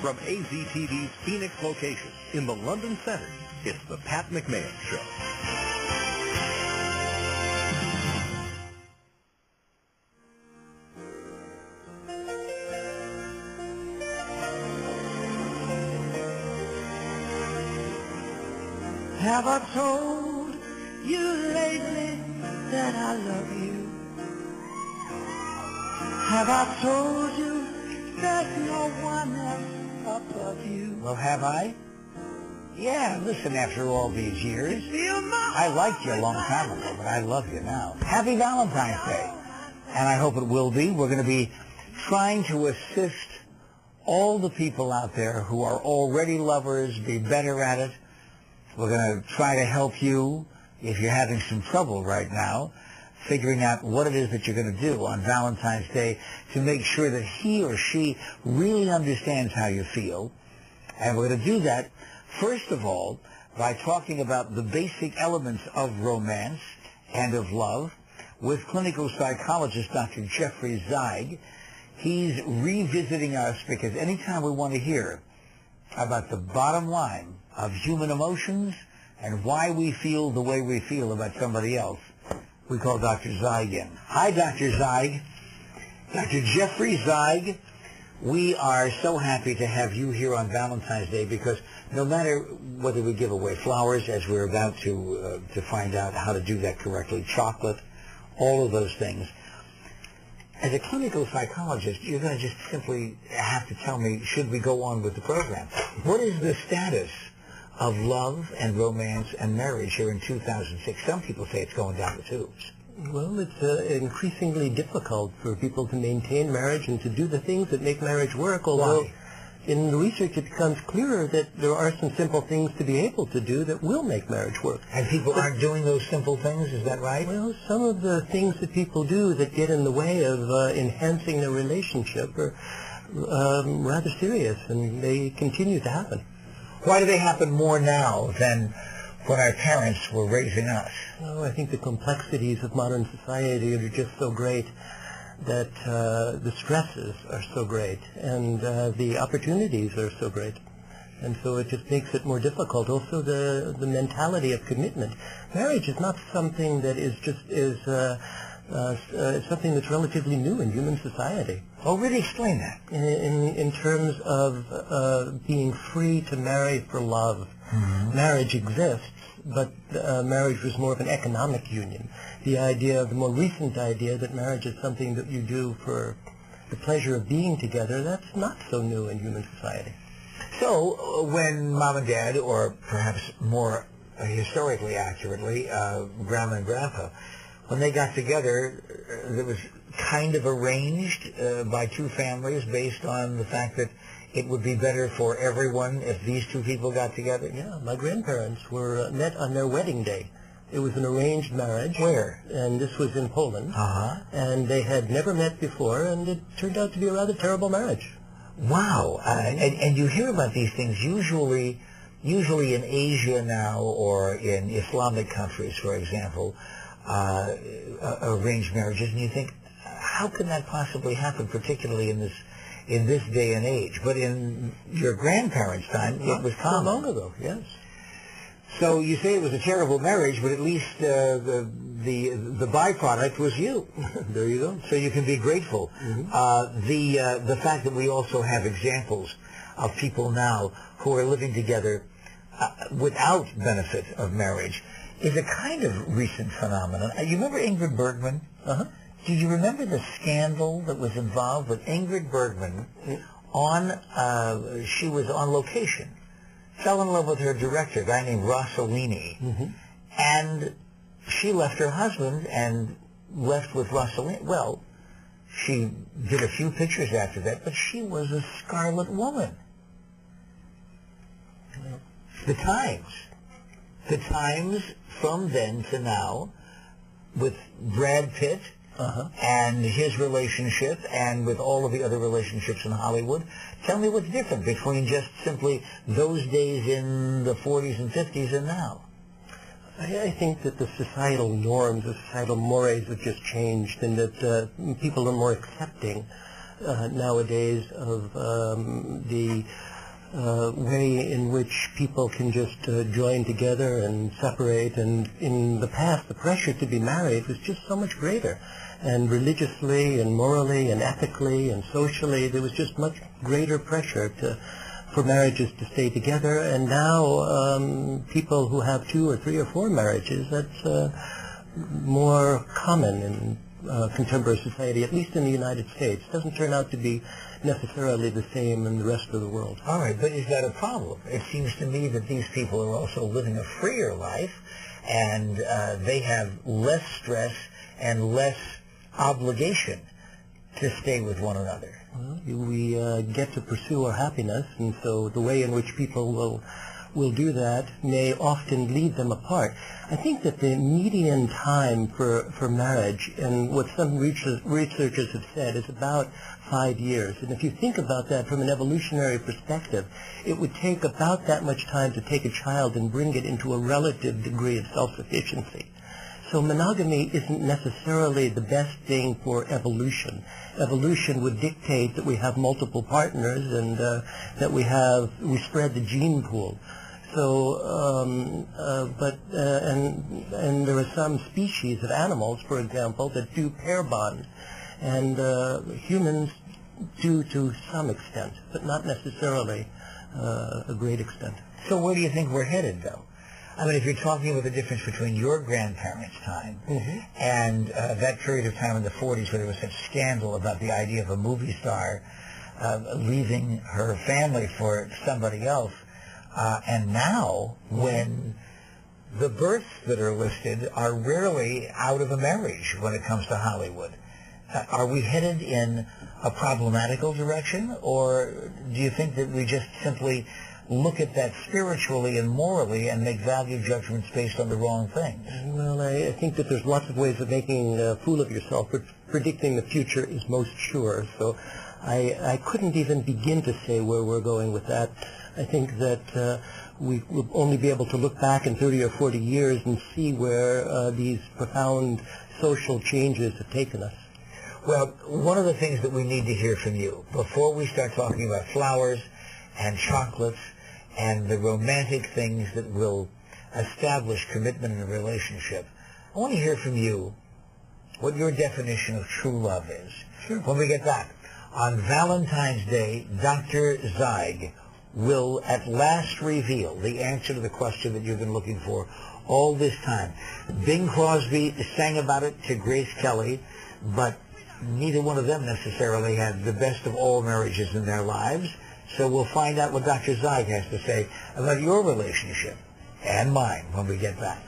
From AZTV's Phoenix location in the London Center, it's the Pat McMahon Show. Have I told you lately that I love you? Have I told you there's no one else above you? Well, have I? Yeah, listen, after all these years, I liked you a long time ago, but I love you now. Happy Valentine's Day. And I hope it will be. We're going to be trying to assist all the people out there who are already lovers be better at it. We're going to try to help you if you're having some trouble right now, figuring out what it is that you're going to do on Valentine's Day to make sure that he or she really understands how you feel. And we're going to do that, first of all, by talking about the basic elements of romance and of love with clinical psychologist Dr. Jeffrey Zeig. He's revisiting us because anytime we want to hear about the bottom line of human emotions and why we feel the way we feel about somebody else, we call Dr. Zeig in. Hi, Dr. Zeig. Dr. Jeffrey Zeig, we are so happy to have you here on Valentine's Day because no matter whether we give away flowers, as we're about to find out how to do that correctly, chocolate, all of those things, as a clinical psychologist, you're going to just simply have to tell me, should we go on with the program? What is the status of love and romance and marriage here in 2006? Some people say it's going down the tubes. Well, it's increasingly difficult for people to maintain marriage and to do the things that make marriage work, although in the research it becomes clearer that there are some simple things to be able to do that will make marriage work. And people aren't doing those simple things, is that right? Well, some of the things that people do that get in the way of enhancing their relationship are rather serious, and they continue to happen. Why do they happen more now than when our parents were raising us? Oh, I think the complexities of modern society are just so great that the stresses are so great and the opportunities are so great. And so it just makes it more difficult. Also, the mentality of commitment. Marriage is not something that is just something that's relatively new in human society. Oh, really? Explain that. In terms of being free to marry for love. Mm-hmm. Marriage exists, but marriage was more of an economic union. The more recent idea that marriage is something that you do for the pleasure of being together, that's not so new in human society. So when mom and dad, or perhaps more historically accurately, grandma and grandpa, when they got together, it was kind of arranged by two families based on the fact that it would be better for everyone if these two people got together? Yeah, my grandparents were met on their wedding day. It was an arranged marriage. Where? And this was in Poland. Uh-huh. And they had never met before, and it turned out to be a rather terrible marriage. Wow. And you hear about these things usually in Asia now, or in Islamic countries, for example, arranged marriages, and you think, how can that possibly happen, particularly in this day and age? But in your grandparents' time, it was common. Not long ago, yes. So you say it was a terrible marriage, but at least the byproduct was you. There you go. So you can be grateful. Mm-hmm. The fact that we also have examples of people now who are living together without benefit of marriage is a kind of recent phenomenon. You remember Ingrid Bergman? Uh-huh. Do you remember the scandal that was involved with Ingrid Bergman she was on location, fell in love with her director, a guy named Rossellini, mm-hmm. and she left her husband and left with Rossellini. Well, she did a few pictures after that, but she was a scarlet woman. The Times from then to now, with Brad Pitt, uh-huh. and his relationship, and with all of the other relationships in Hollywood. Tell me what's different between just simply those days in the 40s and 50s and now. I think that the societal norms, the societal mores have just changed, and that people are more accepting nowadays of the way in which people can just join together and separate. And in the past, the pressure to be married was just so much greater. And religiously and morally and ethically and socially, there was just much greater pressure for marriages to stay together. And now people who have 2 or 3 or 4 marriages, that's more common in contemporary society, at least in the United States. It doesn't turn out to be necessarily the same in the rest of the world. All right, but is that a problem? It seems to me that these people are also living a freer life, and they have less stress and less obligation to stay with one another. We get to pursue our happiness, and so the way in which people will do that may often lead them apart. I think that the median time for marriage, and what some researchers have said, is about 5 years. And if you think about that from an evolutionary perspective, it would take about that much time to take a child and bring it into a relative degree of self-sufficiency. So monogamy isn't necessarily the best thing for evolution. Evolution would dictate that we have multiple partners and that we spread the gene pool. So, and there are some species of animals, for example, that do pair bond, and humans do to some extent, but not necessarily a great extent. So where do you think we're headed, though? I mean, if you're talking about the difference between your grandparents' time and that period of time in the 40s where there was such scandal about the idea of a movie star leaving her family for somebody else, and now when the births that are listed are rarely out of a marriage when it comes to Hollywood, are we headed in a problematical direction, or do you think that we just simply look at that spiritually and morally and make value judgments based on the wrong things? Well, I think that there's lots of ways of making a fool of yourself, but predicting the future is most sure. So I couldn't even begin to say where we're going with that. I think that we will only be able to look back in 30 or 40 years and see where these profound social changes have taken us. Well, one of the things that we need to hear from you before we start talking about flowers and chocolates and the romantic things that will establish commitment in a relationship, I want to hear from you what your definition of true love is. Sure. When we get back, on Valentine's Day, Dr. Zeig will at last reveal the answer to the question that you've been looking for all this time. Bing Crosby sang about it to Grace Kelly, but neither one of them necessarily had the best of all marriages in their lives. So we'll find out what Dr. Zeig has to say about your relationship and mine when we get back.